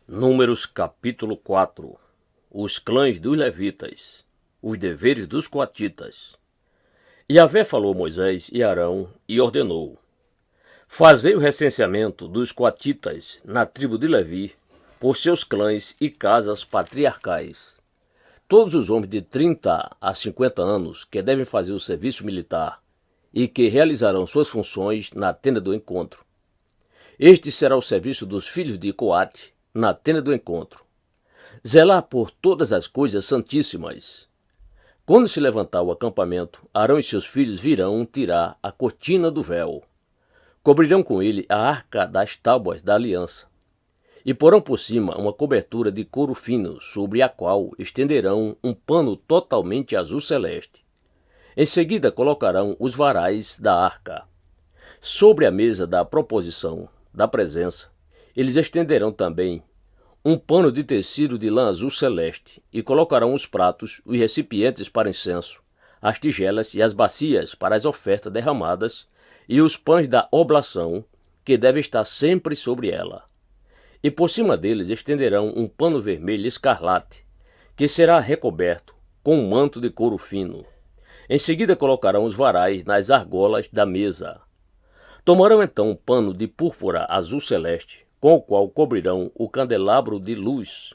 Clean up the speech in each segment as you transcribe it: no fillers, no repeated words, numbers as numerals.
Números capítulo 4. Os clãs dos levitas, os deveres dos coatitas. Yahvé falou a Moisés e Arão e ordenou: Fazei o recenseamento dos coatitas na tribo de Levi, por seus clãs e casas patriarcais. Todos os homens de 30 a 50 anos que devem fazer o serviço militar e que realizarão suas funções na tenda do encontro. Este será o serviço dos filhos de Coate na tenda do encontro. Zelar por todas as coisas santíssimas. Quando se levantar o acampamento, Arão e seus filhos virão tirar a cortina do véu. Cobrirão com ele a arca das tábuas da aliança. E porão por cima uma cobertura de couro fino, sobre a qual estenderão um pano totalmente azul celeste. Em seguida colocarão os varais da arca. Sobre a mesa da proposição da presença, eles estenderão também um pano de tecido de lã azul celeste e colocarão os pratos, os recipientes para incenso, as tigelas e as bacias para as ofertas derramadas e os pães da oblação, que devem estar sempre sobre ela. E por cima deles estenderão um pano vermelho escarlate, que será recoberto com um manto de couro fino. Em seguida colocarão os varais nas argolas da mesa. Tomarão então um pano de púrpura azul celeste, com o qual cobrirão o candelabro de luz,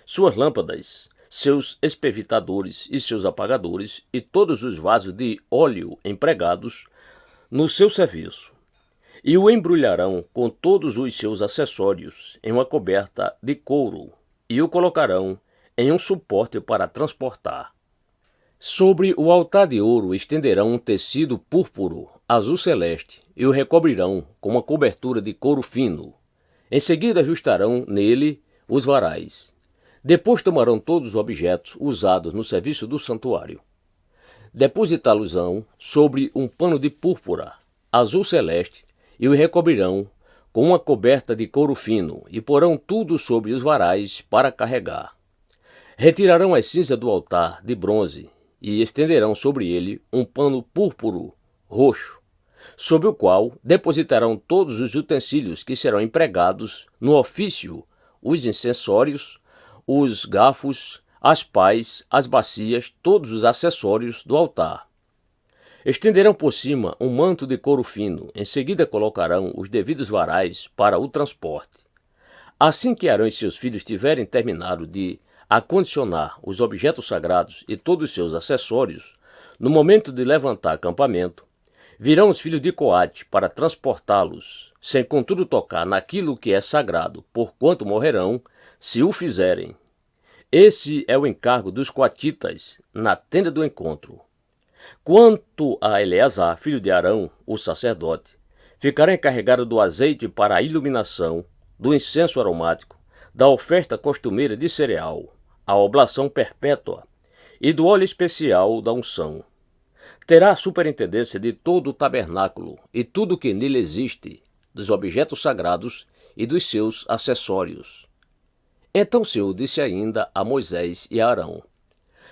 suas lâmpadas, seus espevitadores e seus apagadores, e todos os vasos de óleo empregados no seu serviço. E o embrulharão com todos os seus acessórios em uma coberta de couro, e o colocarão em um suporte para transportar. Sobre o altar de ouro estenderão um tecido púrpuro azul celeste e o recobrirão com uma cobertura de couro fino. Em seguida ajustarão nele os varais. Depois tomarão todos os objetos usados no serviço do santuário. Depositá-los-ão sobre um pano de púrpura azul celeste e o recobrirão com uma coberta de couro fino e porão tudo sobre os varais para carregar. Retirarão as cinzas do altar de bronze e estenderão sobre ele um pano púrpuro roxo, sobre o qual depositarão todos os utensílios que serão empregados no ofício, os incensórios, os garfos, as pás, as bacias, todos os acessórios do altar. Estenderão por cima um manto de couro fino, em seguida colocarão os devidos varais para o transporte. Assim que Arão e seus filhos tiverem terminado de acondicionar os objetos sagrados e todos os seus acessórios, no momento de levantar acampamento, virão os filhos de Coate para transportá-los, sem contudo tocar naquilo que é sagrado, porquanto morrerão, se o fizerem. Esse é o encargo dos coatitas na tenda do encontro. Quanto a Eleazar, filho de Arão, o sacerdote, ficará encarregado do azeite para a iluminação, do incenso aromático, da oferta costumeira de cereal, a oblação perpétua e do óleo especial da unção. Terá a superintendência de todo o tabernáculo e tudo o que nele existe, dos objetos sagrados e dos seus acessórios. Então o Senhor disse ainda a Moisés e a Arão: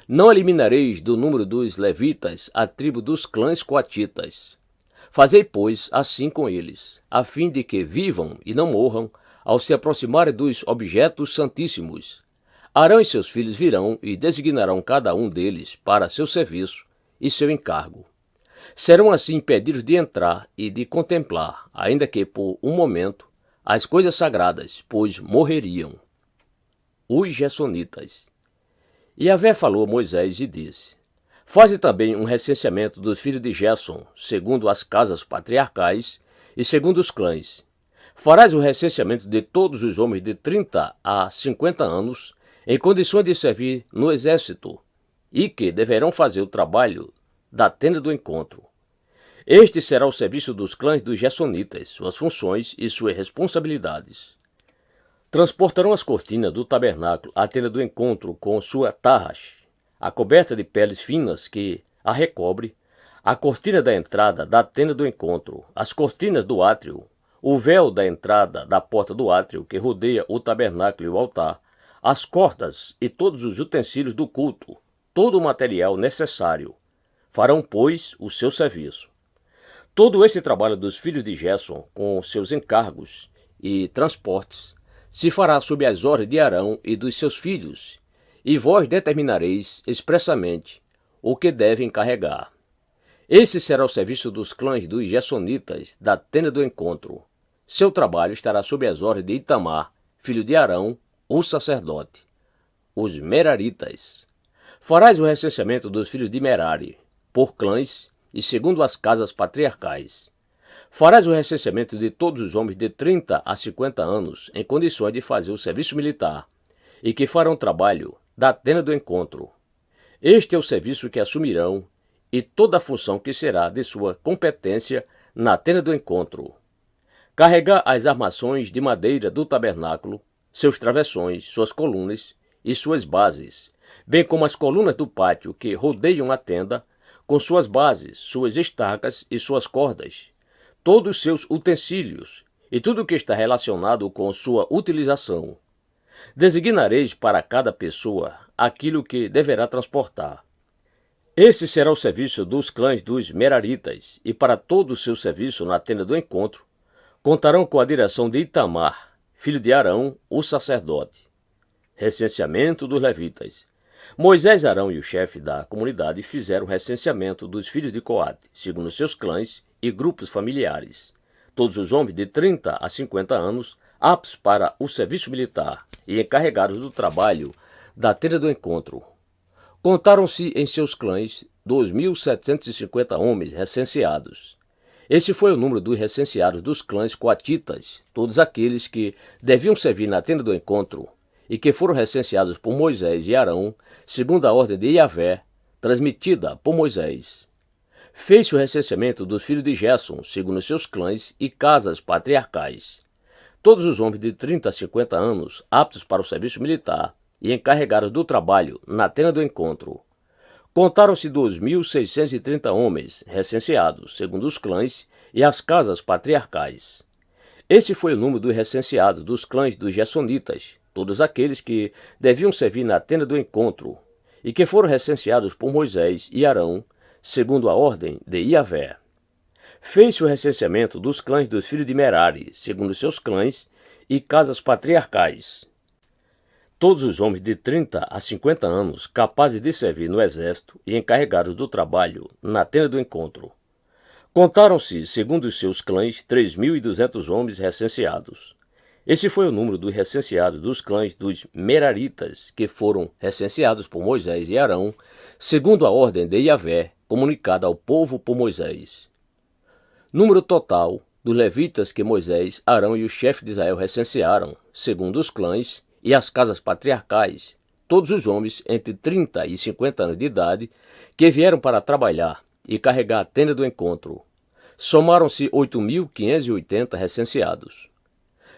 Não eliminareis do número dos levitas a tribo dos clãs coatitas. Fazei, pois, assim com eles, a fim de que vivam e não morram ao se aproximarem dos objetos santíssimos. Arão e seus filhos virão e designarão cada um deles para seu serviço e seu encargo. Serão assim impedidos de entrar e de contemplar, ainda que por um momento, as coisas sagradas, pois morreriam. Os Gersonitas. Yahvé falou a Moisés e disse: Faze também um recenseamento dos filhos de Gerson, segundo as casas patriarcais e segundo os clãs. Farás o recenseamento de todos os homens de 30 a 50 anos, em condições de servir no exército, e que deverão fazer o trabalho da tenda do encontro. Este será o serviço dos clãs dos Gersonitas, suas funções e suas responsabilidades. Transportarão as cortinas do tabernáculo à tenda do encontro com sua tarras, a coberta de peles finas que a recobre, a cortina da entrada da tenda do encontro, as cortinas do átrio, o véu da entrada da porta do átrio que rodeia o tabernáculo e o altar, as cordas e todos os utensílios do culto, todo o material necessário. Farão, pois, o seu serviço. Todo esse trabalho dos filhos de Gerson, com seus encargos e transportes, se fará sob as ordens de Arão e dos seus filhos, e vós determinareis expressamente o que devem carregar. Esse será o serviço dos clãs dos Gersonitas da tenda do encontro. Seu trabalho estará sob as ordens de Itamar, filho de Arão, o sacerdote. Os Meraritas. Farás o recenseamento dos filhos de Merari, por clãs e segundo as casas patriarcais. Farás o recenseamento de todos os homens de 30 a 50 anos em condições de fazer o serviço militar e que farão trabalho da tenda do encontro. Este é o serviço que assumirão e toda a função que será de sua competência na tenda do encontro. Carregar as armações de madeira do tabernáculo, seus travessões, suas colunas e suas bases, bem como as colunas do pátio que rodeiam a tenda, com suas bases, suas estacas e suas cordas, todos os seus utensílios e tudo o que está relacionado com sua utilização. Designareis para cada pessoa aquilo que deverá transportar. Esse será o serviço dos clãs dos Meraritas, e para todo o seu serviço na tenda do encontro, contarão com a direção de Itamar, filho de Arão, o sacerdote. Recenseamento dos levitas. Moisés, Arão e o chefe da comunidade fizeram o recenseamento dos filhos de Coate, segundo seus clãs e grupos familiares. Todos os homens de 30 a 50 anos, aptos para o serviço militar e encarregados do trabalho da tenda do encontro. Contaram-se em seus clãs 2.750 homens recenseados. Esse foi o número dos recenseados dos clãs coatitas, todos aqueles que deviam servir na tenda do encontro, e que foram recenseados por Moisés e Arão, segundo a ordem de Yahvé, transmitida por Moisés. Fez-se o recenseamento dos filhos de Gerson, segundo seus clãs e casas patriarcais. Todos os homens de 30 a 50 anos, aptos para o serviço militar e encarregados do trabalho na tenda do encontro. Contaram-se 2.630 homens recenseados, segundo os clãs e as casas patriarcais. Esse foi o número dos recenseados dos clãs dos Gersonitas, todos aqueles que deviam servir na tenda do encontro, e que foram recenseados por Moisés e Arão, segundo a ordem de Yahvé. Fez-se o recenseamento dos clãs dos filhos de Merari, segundo seus clãs e casas patriarcais. Todos os homens de 30 a 50 anos, capazes de servir no exército e encarregados do trabalho na tenda do encontro. Contaram-se, segundo os seus clãs, 3.200 homens recenseados. Esse foi o número dos recenseados dos clãs dos Meraritas, que foram recenseados por Moisés e Arão, segundo a ordem de Yahvé, comunicada ao povo por Moisés. Número total dos levitas que Moisés, Arão e o chefe de Israel recensearam, segundo os clãs e as casas patriarcais, todos os homens entre 30 e 50 anos de idade que vieram para trabalhar e carregar a tenda do encontro. Somaram-se 8.580 recenseados.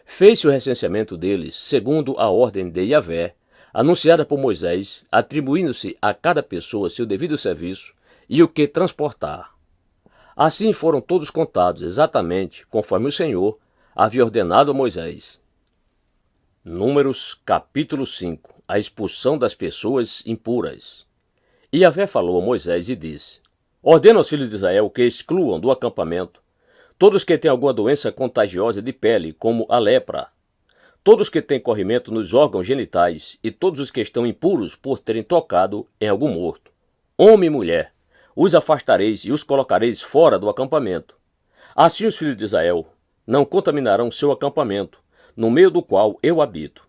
Fez-se o recenseamento deles, segundo a ordem de Yahvé, anunciada por Moisés, atribuindo-se a cada pessoa seu devido serviço e o que transportar. Assim foram todos contados exatamente conforme o Senhor havia ordenado a Moisés. Números, capítulo 5. A expulsão das pessoas impuras. E Yahvé falou a Moisés e disse: Ordena aos filhos de Israel que excluam do acampamento todos que têm alguma doença contagiosa de pele, como a lepra, todos que têm corrimento nos órgãos genitais e todos os que estão impuros por terem tocado em algum morto. Homem e mulher, os afastareis e os colocareis fora do acampamento. Assim os filhos de Israel não contaminarão seu acampamento, no meio do qual eu habito.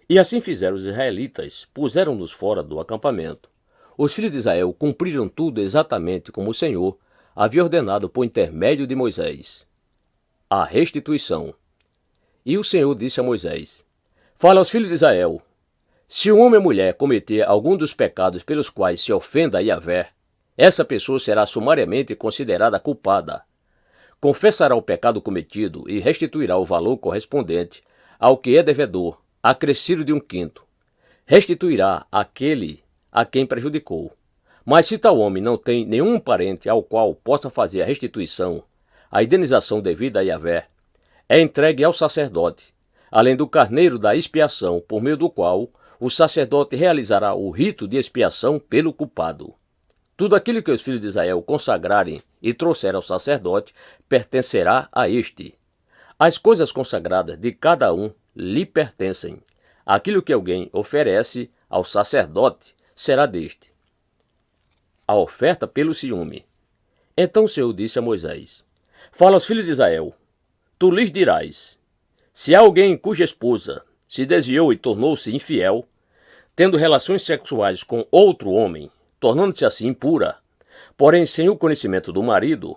E assim fizeram os israelitas, puseram-nos fora do acampamento. Os filhos de Israel cumpriram tudo exatamente como o Senhor havia ordenado por intermédio de Moisés. A restituição. E o Senhor disse a Moisés: Fala aos filhos de Israel: se um homem ou mulher cometer algum dos pecados pelos quais se ofenda a Yahvé, essa pessoa será sumariamente considerada culpada. Confessará o pecado cometido e restituirá o valor correspondente ao que é devedor, acrescido de 1/5. Restituirá aquele a quem prejudicou. Mas se tal homem não tem nenhum parente ao qual possa fazer a restituição, a indenização devida a Yahvé, é entregue ao sacerdote, além do carneiro da expiação, por meio do qual o sacerdote realizará o rito de expiação pelo culpado. Tudo aquilo que os filhos de Israel consagrarem e trouxerem ao sacerdote pertencerá a este. As coisas consagradas de cada um lhe pertencem. Aquilo que alguém oferece ao sacerdote será deste. A oferta pelo ciúme. Então o Senhor disse a Moisés: Fala aos filhos de Israel, tu lhes dirás: se há alguém cuja esposa se desviou e tornou-se infiel, tendo relações sexuais com outro homem, tornando-se assim impura, porém sem o conhecimento do marido,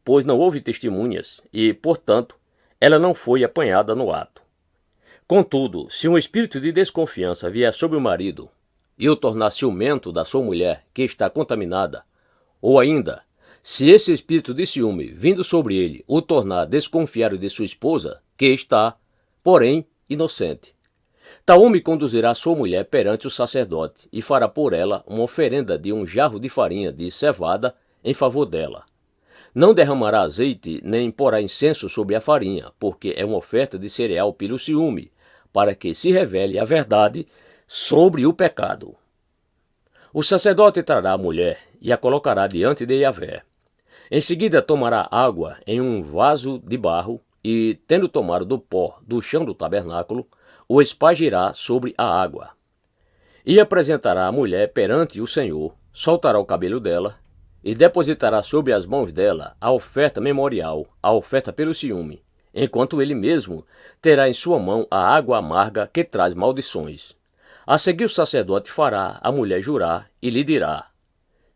pois não houve testemunhas e, portanto, ela não foi apanhada no ato. Contudo, se um espírito de desconfiança vier sobre o marido e o tornar ciumento da sua mulher que está contaminada, ou ainda, se esse espírito de ciúme vindo sobre ele o tornar desconfiado de sua esposa, que está, porém, inocente, tal homem conduzirá sua mulher perante o sacerdote e fará por ela uma oferenda de um jarro de farinha de cevada em favor dela. Não derramará azeite nem porá incenso sobre a farinha, porque é uma oferta de cereal pelo ciúme, para que se revele a verdade sobre o pecado. O sacerdote trará a mulher e a colocará diante de Yahvé. Em seguida tomará água em um vaso de barro e, tendo tomado do pó do chão do tabernáculo, o espargirá sobre a água. E apresentará a mulher perante o Senhor, soltará o cabelo dela, e depositará sobre as mãos dela a oferta memorial, a oferta pelo ciúme, enquanto ele mesmo terá em sua mão a água amarga que traz maldições. A seguir o sacerdote fará a mulher jurar e lhe dirá: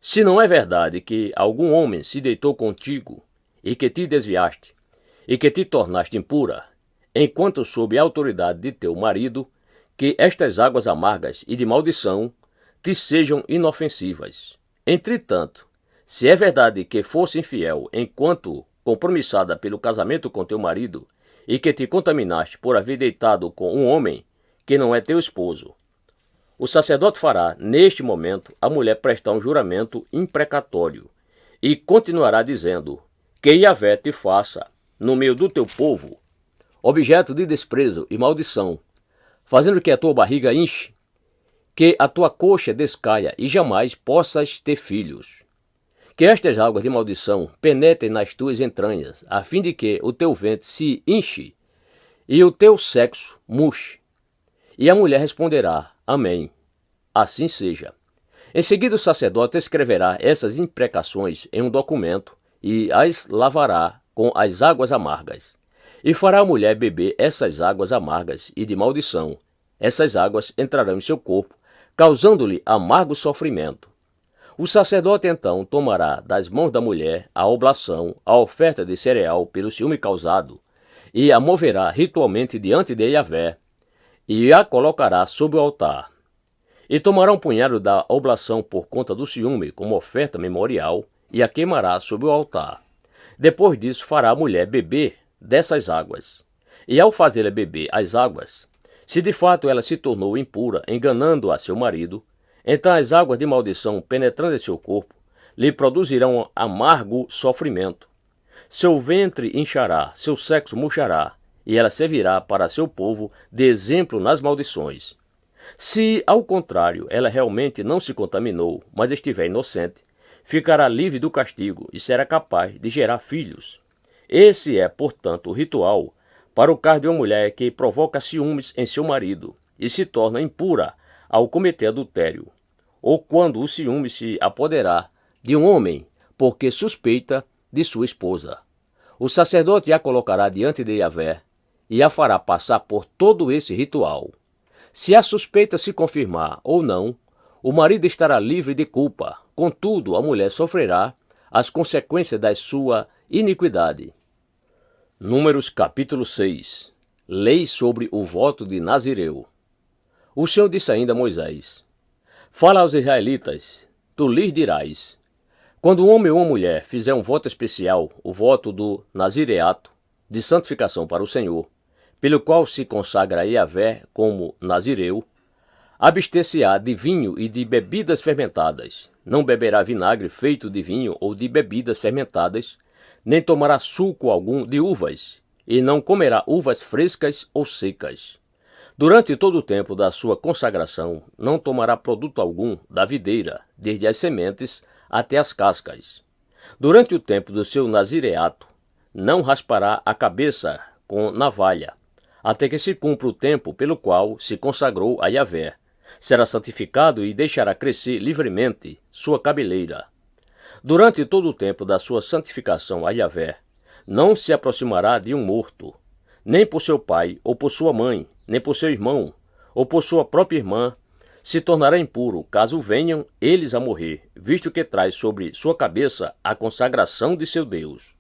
se não é verdade que algum homem se deitou contigo, e que te desviaste, e que te tornaste impura, enquanto sob a autoridade de teu marido, que estas águas amargas e de maldição te sejam inofensivas. Entretanto, se é verdade que fosse infiel enquanto compromissada pelo casamento com teu marido, e que te contaminaste por haver deitado com um homem que não é teu esposo, o sacerdote fará, neste momento, a mulher prestar um juramento imprecatório, e continuará dizendo: que Yahvé te faça, no meio do teu povo, objeto de desprezo e maldição, fazendo que a tua barriga inche, que a tua coxa descaia e jamais possas ter filhos. Que estas águas de maldição penetrem nas tuas entranhas, a fim de que o teu ventre se inche e o teu sexo murche. E a mulher responderá: Amém. Assim seja. Em seguida o sacerdote escreverá essas imprecações em um documento e as lavará com as águas amargas. E fará a mulher beber essas águas amargas e de maldição. Essas águas entrarão em seu corpo, causando-lhe amargo sofrimento. O sacerdote então tomará das mãos da mulher a oblação, a oferta de cereal pelo ciúme causado, e a moverá ritualmente diante de Yahvé, e a colocará sobre o altar. E tomará um punhado da oblação por conta do ciúme como oferta memorial, e a queimará sobre o altar. Depois disso fará a mulher beber dessas águas. E ao fazê-la beber as águas, se de fato ela se tornou impura, enganando a seu marido, então as águas de maldição penetrando em seu corpo lhe produzirão amargo sofrimento. Seu ventre inchará, seu sexo murchará, e ela servirá para seu povo de exemplo nas maldições. Se, ao contrário, ela realmente não se contaminou, mas estiver inocente, ficará livre do castigo e será capaz de gerar filhos. Esse é, portanto, o ritual para o caso de uma mulher que provoca ciúmes em seu marido e se torna impura ao cometer adultério, ou quando o ciúme se apoderar de um homem porque suspeita de sua esposa. O sacerdote a colocará diante de Yahvé e a fará passar por todo esse ritual. Se a suspeita se confirmar ou não, o marido estará livre de culpa, contudo a mulher sofrerá as consequências da sua iniquidade. Números capítulo 6. Lei sobre o voto de Nazireu. O Senhor disse ainda a Moisés: Fala aos israelitas, tu lhes dirás: quando um homem ou uma mulher fizer um voto especial, o voto do nazireato, de santificação para o Senhor, pelo qual se consagra a Yahvé como nazireu, abster-se-á de vinho e de bebidas fermentadas, não beberá vinagre feito de vinho ou de bebidas fermentadas, nem tomará suco algum de uvas, e não comerá uvas frescas ou secas. Durante todo o tempo da sua consagração, não tomará produto algum da videira, desde as sementes até as cascas. Durante o tempo do seu nazireato, não raspará a cabeça com navalha. até que se cumpra o tempo pelo qual se consagrou a Yahvé. Será santificado e deixará crescer livremente sua cabeleira. Durante todo o tempo da sua santificação a Yahvé, não se aproximará de um morto, nem por seu pai, ou por sua mãe, nem por seu irmão, ou por sua própria irmã, se tornará impuro, caso venham eles a morrer, visto que traz sobre sua cabeça a consagração de seu Deus.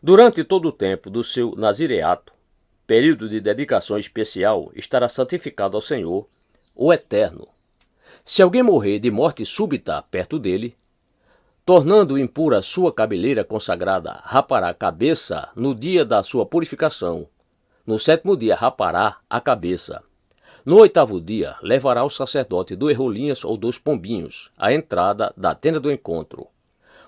Durante todo o tempo do seu nazireato, período de dedicação especial, estará santificado ao Senhor, o Eterno. Se alguém morrer de morte súbita perto dele, tornando impura sua cabeleira consagrada, rapará a cabeça no dia da sua purificação. No 7º dia rapará a cabeça. No 8º dia levará o sacerdote 2 rolinhas ou 2 pombinhos à entrada da tenda do encontro.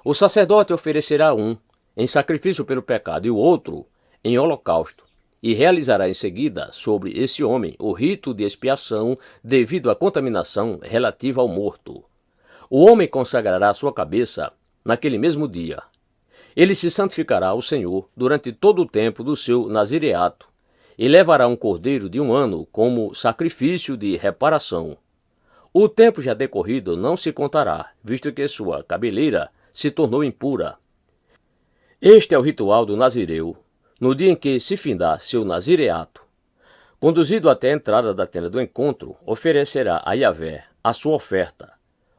O sacerdote oferecerá um em sacrifício pelo pecado e o outro em holocausto, e realizará em seguida sobre esse homem o rito de expiação devido à contaminação relativa ao morto. O homem consagrará sua cabeça naquele mesmo dia. Ele se santificará ao Senhor durante todo o tempo do seu nazireato e levará um cordeiro de 1 ano como sacrifício de reparação. O tempo já decorrido não se contará, visto que sua cabeleira se tornou impura. Este é o ritual do nazireu, no dia em que se findar seu nazireato. Conduzido até a entrada da tenda do encontro, oferecerá a Yahvé a sua oferta: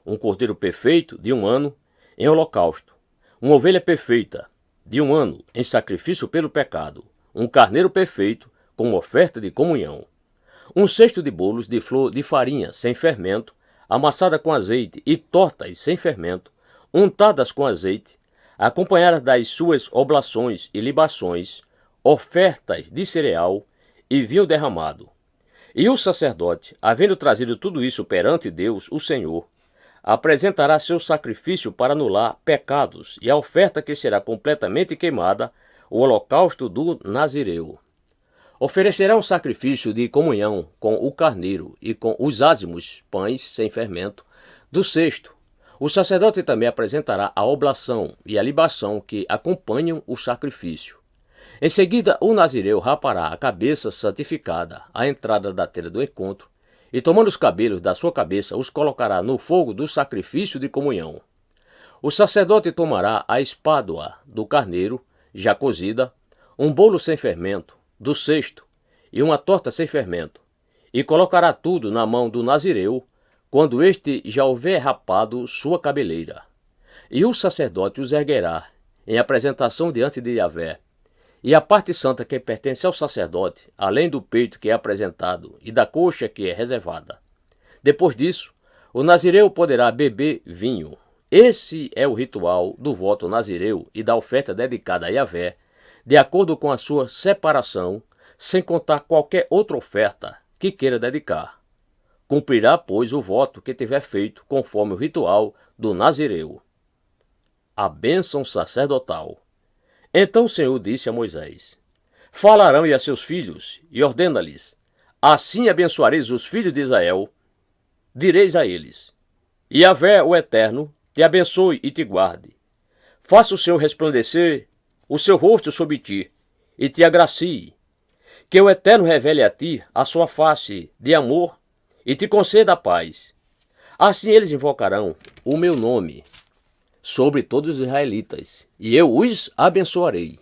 um cordeiro perfeito de 1 ano em holocausto, uma ovelha perfeita de 1 ano em sacrifício pelo pecado, um carneiro perfeito como oferta de comunhão, um cesto de bolos de flor de farinha sem fermento, amassada com azeite, e tortas sem fermento, untadas com azeite, acompanhadas das suas oblações e libações, ofertas de cereal e vinho derramado. E o sacerdote, havendo trazido tudo isso perante Deus, o Senhor, apresentará seu sacrifício para anular pecados e a oferta que será completamente queimada, o holocausto do nazireu. Oferecerá um sacrifício de comunhão com o carneiro e com os ázimos pães sem fermento do cesto. O sacerdote também apresentará a oblação e a libação que acompanham o sacrifício. Em seguida, o nazireu rapará a cabeça santificada à entrada da tenda do encontro, e tomando os cabelos da sua cabeça, os colocará no fogo do sacrifício de comunhão. O sacerdote tomará a espádua do carneiro, já cozida, um bolo sem fermento, do cesto, e uma torta sem fermento, e colocará tudo na mão do nazireu, quando este já houver rapado sua cabeleira. E o sacerdote os erguerá em apresentação diante de Yahvé, e a parte santa que pertence ao sacerdote, além do peito que é apresentado e da coxa que é reservada. Depois disso, o nazireu poderá beber vinho. Esse é o ritual do voto nazireu e da oferta dedicada a Yahvé, de acordo com a sua separação, sem contar qualquer outra oferta que queira dedicar. Cumprirá, pois, o voto que tiver feito conforme o ritual do nazireu. A bênção sacerdotal. Então o Senhor disse a Moisés: Falarão e a seus filhos, e ordena-lhes: Assim abençoareis os filhos de Israel. Direis a eles: Yahvé, o Eterno, te abençoe e te guarde. Faça o Senhor resplandecer o seu rosto sobre ti, e te agracie. Que o Eterno revele a ti a sua face de amor, e te conceda a paz. Assim eles invocarão o meu nome sobre todos os israelitas, e eu os abençoarei.